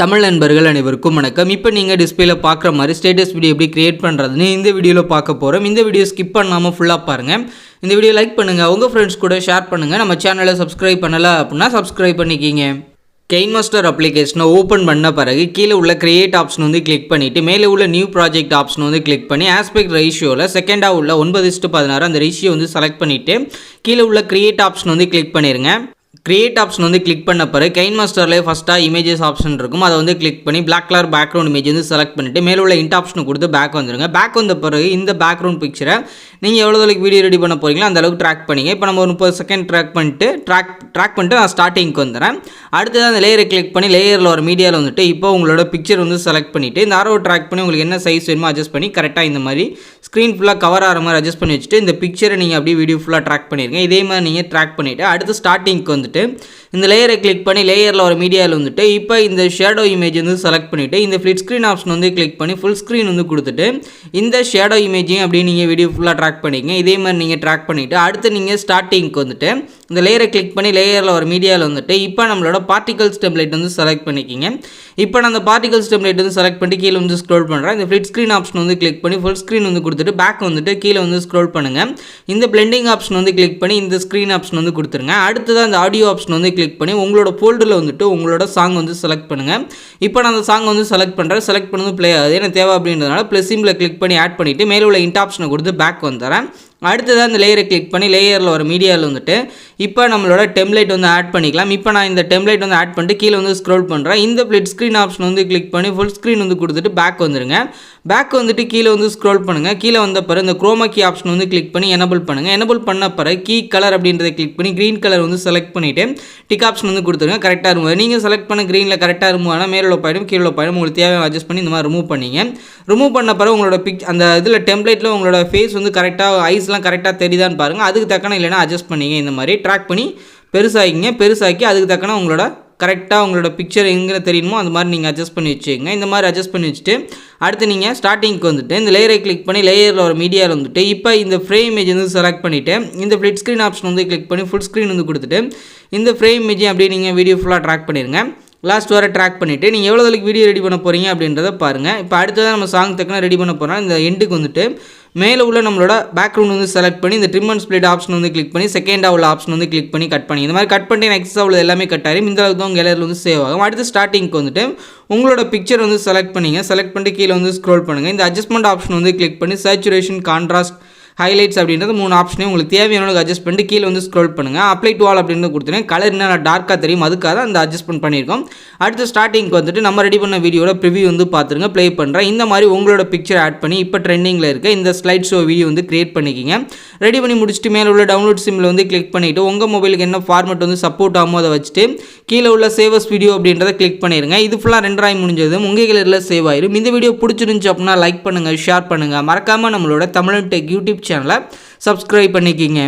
தமிழ் நண்பர்கள் அனைவருக்கும் வணக்கம். இப்போ நீங்கள் டிஸ்பிளேல பார்க்குற மாதிரி ஸ்டேட்டஸ் வீடியோ எப்படி கிரியேட் பண்ணுறதுன்னு இந்த வீடியோவில் பார்க்க போகிறோம். இந்த வீடியோ ஸ்கிப் பண்ணாமல் ஃபுல்லாக பாருங்கள். இந்த வீடியோ லைக் பண்ணுங்கள், உங்கள் ஃப்ரெண்ட்ஸ் கூட ஷேர் பண்ணுங்கள். நம்ம சேனலை சப்ஸ்கிரைப் பண்ணலை அப்படின்னா சப்ஸ்கிரைப் பண்ணிக்கிங்க. கெயின்மாஸ்டர் அப்ளிகேஷனை ஓப்பன் பண்ண பிறகு கீழே உள்ள கிரியேட் ஆப்ஷன் வந்து கிளிக் பண்ணிவிட்டு மேலே உள்ள நியூ ப்ராஜெக்ட் ஆப்ஷன் வந்து கிளிக் பண்ணி ஆஸ்பெக்ட் ரேஷியோவில் செகண்டாக உள்ள 9:16 அந்த ரேஷியோ வந்து செலக்ட் பண்ணிவிட்டு கீழே உள்ள கிரியேட் ஆப்ஷன் வந்து கிளிக் பண்ணிடுங்க. கிரியேட் ஆப்ஷன் வந்து கிளிக் பண்ண பிறகு கைன்மாஸ்டர்லேயே ஃபஸ்ட்டாக இமேஜஸ் ஆப்ஷன் இருக்கும், அதை வந்து கிளிக் பண்ணி பிளாக் கலர் பேக்ரவுண்ட் இமேஜ் வந்து செலக்ட் பண்ணிவிட்டு மேலே உள்ள இன்ட் ஆப்ஷனை கொடுத்து பேக் வந்துடுங்க. பேக் வந்த பிறகு இந்த பேக்ரவுண்ட் பிக்சரை நீங்கள் எவ்வளோ அளவுக்கு வீடியோ ரெடி பண்ண போகிறீங்களோ அந்த அளவுக்கு ட்ராக் பண்ணிங்க. இப்போ நம்ம ஒரு 30 செகண்ட் ட்ராக் பண்ணிட்டு நான் ஸ்டார்டிங்க்கு வந்துடுறேன். அடுத்தது அந்த லேயரை கிளிக் பண்ணி லேயரில் ஒரு மீடியாவில் வந்துட்டு இப்போ உங்களோட பிக்சர் வந்து செலக்ட் பண்ணிவிட்டு இந்த ஆரோ ட்ராக் பண்ணி உங்களுக்கு என்ன சைஸ் வேணுமோ அட்ஜஸ்ட் பண்ணி கரெக்டாக இந்த மாதிரி ஸ்க்ரீன் ஃபுல்லாக கவர் ஆகிற மாதிரி அட்ஜஸ்ட் பண்ணி வச்சுட்டு இந்த பிக்சரை நீங்கள் அப்படியே வீடியோ ஃபுல்லாக ட்ராக் பண்ணிடுங்க. இதே மாதிரி நீங்கள் ட்ராக் பண்ணிவிட்டு அடுத்து ஸ்டார்டிங்க்கு வந்துட்டு இந்த லேயரை கிளிக் பண்ணி லேயரில் ஒரு மீடியாவில் வந்துட்டு இப்போ இந்த ஷேடோ இமேஜ் வந்து செலக்ட் பண்ணிவிட்டு இந்த ஃப்ளிட் ஸ்க்ரீன் ஆப்ஷன் வந்து கிளிக் பண்ணி ஃபுல் ஸ்க்ரீன் வந்து கொடுத்துட்டு இந்த ஷேடோ இமேஜையும் அப்படியே நீங்கள் வீடியோ ஃபுல்லாக ட்ராக் பண்ணிக்கங்க. இதே மாதிரி நீங்கள் ட்ராக் பண்ணிவிட்டு அடுத்து நீங்கள் ஸ்டார்டிங்க்கு வந்துட்டு இந்த லேயரை கிளிக் பண்ணி லேயரில் ஒரு மீடியாவில் வந்துட்டு இப்போ நம்மளோட பார்ட்டிகல்ஸ் டெம்ப்ளேட் வந்து செலக்ட் பண்ணிக்கிங்க. இப்போ நான் அந்த பார்ட்டிகல்ஸ் டெம்ப்ளேட் வந்து செலக்ட் பண்ணி கீழே வந்து ஸ்க்ரோல் பண்ணுறேன். இந்த ஃப்ளிட் ஸ்க்ரீன் ஆப்ஷன் வந்து கிளிக் பண்ணி ஃபுல் ஸ்க்ரீன் வந்து கொடுத்துட்டு பேக் வந்துட்டு கீழே வந்து ஸ்க்ரோல் பண்ணுங்கள். இந்த பிளெண்டிங் ஆப்ஷன் வந்து கிளிக் பண்ணி இந்த ஸ்க்ரீன் ஆப்ஷன் வந்து கொடுத்துருங்க. அடுத்ததான் அந்த ஆடியோ ஆப்ஷன் வந்து கிளிக் பண்ணி உங்களோட ஃபோல்டரில் வந்துட்டு உங்களோட சாங் வந்து செலக்ட் பண்ணுங்கள். இப்போ நான் அந்த சாங் வந்து செலக்ட் பண்ணுறேன். செலக்ட் பண்ணது ப்ளே ஆகுது எனக்கு தேவை அப்படின்றதுனால ப்ளஸ் சிம்பிளை கிளிக் பண்ணி ஆட் பண்ணிவிட்டு மேலே உள்ள இன்ட் ஆப்ஷனை கொடுத்து பேக் வந்துடுறேன். அடுத்ததான் அந்த லேயரை கிளிக் பண்ணி லேயரில் ஒரு மீடியாவில் வந்துட்டு இப்போ நம்மளோட டெம்ப்ளேட் வந்து ஆட் பண்ணிக்கலாம். இப்போ நான் இந்த டெம்ப்ளேட் வந்து ஆட் பண்ணிட்டு கீழே வந்து ஸ்க்ரோல் பண்ணுறேன். இந்த ஃப்ளிட் ஸ்க்ரீன் ஆப்ஷன் வந்து கிளிக் பண்ணி ஃபுல் ஸ்க்ரீன் வந்து கொடுத்துட்டு பேக் வந்துடுங்க. பேக் வந்துட்டு கீழே வந்து ஸ்க்ரோல் பண்ணுங்கள். கீழே வந்த பிறகு இந்த குரோமா கீ ஆப்ஷன் வந்து கிளிக் பண்ணி எனபிள் பண்ணுங்கள். எனபிள் பண்ண பிறகு கீ கலர் அப்படின்றத கிளிக் பண்ணி க்ரீன் கலர் வந்து செலக்ட் பண்ணிவிட்டு டிக் ஆப்ஷன் வந்து கொடுத்துருங்க. கரெக்டாக ரிமூவ் நீங்கள் செலக்ட் பண்ண க்ரீனில் கரெக்டாக ரிமூவ் ஆனால் மேலே போயிடும் கீழே போயிடும். உங்களுக்கு தேவையான அட்ஜஸ்ட் பண்ணி இந்த மாதிரி ரிமூவ் பண்ணிங்க. ரிமூவ் பண்ண பிறகு உங்களோட அந்த இதில் டெம்ப்ளேட்டில் உங்களோட ஃபேஸ் வந்து கரெக்டாக ஐஸ்லாம் கரெக்டாக தெரியுதான்னு பாருங்கள். அதுக்கு தக்கன இல்லைனா அட்ஜஸ்ட் பண்ணிங்க. இந்த மாதிரி ட்ராக் பண்ணி பெருசாக்கி அதுக்கு தக்கன உங்களோட கரெக்டாக உங்களோட பிக்சர் எங்கே தெரியணுமோ அந்த மாதிரி நீங்கள் அட்ஜஸ்ட் பண்ணி வச்சுக்கோங்க. இந்த மாதிரி அட்ஜஸ்ட் பண்ணி வச்சுட்டு அடுத்து நீங்கள் ஸ்டார்டிங்க்கு வந்துட்டு இந்த லேயரை கிளிக் பண்ணி லேயரில் ஒரு மீடியாவில் வந்துட்டு இப்போ இந்த ஃப்ரேம் இமேஜ் வந்து செலக்ட் பண்ணிவிட்டு இந்த ஃப்ளிட் ஸ்க்ரீன் ஆப்ஷன் வந்து கிளிக் பண்ணி ஃபுல் ஸ்க்ரீன் வந்து கொடுத்துட்டு இந்த ஃப்ரேம் இமேஜை அப்படியே நீங்கள் வீடியோ ஃபுல்லாக ட்ராக் பண்ணிடுங்க. லாஸ்ட் வர ட்ராக் பண்ணிவிட்டு நீங்கள் எவ்வளோ அளவுக்கு வீடியோ ரெடி பண்ண போகிறீங்க அப்படின்றத பாருங்கள். இப்போ அடுத்ததான் நம்ம சாங் தக்கன ரெடி பண்ண போகிறோம். இந்த எண்டுக்கு வந்துட்டு மேலே உள்ள நம்மளோட பேக்ரவுண்ட் வந்து செலக்ட் பண்ணி இந்த ட்ரிம் அண்ட் ஸ்ப்ளிட் ஆப்ஷன் வந்து கிளிக் பண்ணி செகண்டாக உள்ள ஆப்ஷன் வந்து கிளிக் பண்ணி கட் பண்ணி இந்த மாதிரி கட் பண்ணி எக்ஸ்ட்ரா உள்ள எல்லாமே கட் ஆகிடும். இந்த அளவுக்கு தான் உங்கள் கேலரியில் வந்து சேவ் ஆகும். அடுத்து ஸ்டார்டிங்க்கு வந்துட்டு உங்களோட பிக்சர் வந்து செலக்ட் பண்ணிட்டு கீழே வந்து ஸ்க்ரோல் பண்ணுங்கள். இந்த அட்ஜஸ்ட்மெண்ட் ஆப்ஷன் வந்து கிளிக் பண்ணி சேச்சுரேஷன், கான்ட்ராஸ்ட், ஹைலைட்ஸ் அப்படின்றது 3 ஆப்ஷனையும் உங்களுக்கு தேவையான அட்ஜஸ்ட் பண்ணிட்டு கீழே வந்து ஸ்க்ரோல் பண்ணுங்கள். அப்ளை டு ஆல் அப்படின்னு கொடுத்துருங்க. கலர் என்ன டார்க்காக தெரியும் அதுக்காக அந்த அட்ஜஸ்ட்மெண்ட் பண்ணியிருக்கோம். அடுத்து ஸ்டார்டிங்க்கு வந்துட்டு நம்ம ரெடி பண்ண வீடியோட ப்ரிவியூ வந்து பார்த்துருங்க. ப்ளே பண்ணுறேன். இந்த மாதிரி உங்களோட பிக்சர் ஆட் பண்ணி இப்போ ட்ரெண்டிங்கில் இருக்க இந்த ஸ்லைட் ஷோ வீடியோ வந்து கிரியேட் பண்ணிக்கிங்க. ரெடி பண்ணி முடிச்சுட்டு மேலே உள்ள டவுன்லோட் சிம்மில் வந்து கிளிக் பண்ணிவிட்டு உங்கள் மொபைலுக்கு என்ன ஃபார்மெட் வந்து சப்போர்ட் ஆகுமோ அதை வச்சுட்டு கீழே உள்ள சேவஸ் வீடியோ அப்படின்றத கிளிக் பண்ணிடுங்க. இது ஃபுல்லாக ரெண்டராகி முடிஞ்சதும் உங்கள் கேலரியில் சேவ் ஆயிடும். இந்த வீடியோ பிடிச்சிருந்துச்சு அப்படின்னா லைக் பண்ணுங்கள், ஷேர் பண்ணுங்கள். மறக்காமல் நம்மளோட தமிழ் டெக் யூடியூப் சேனலை சப்ஸ்கிரைப் பண்ணிக்கிங்க.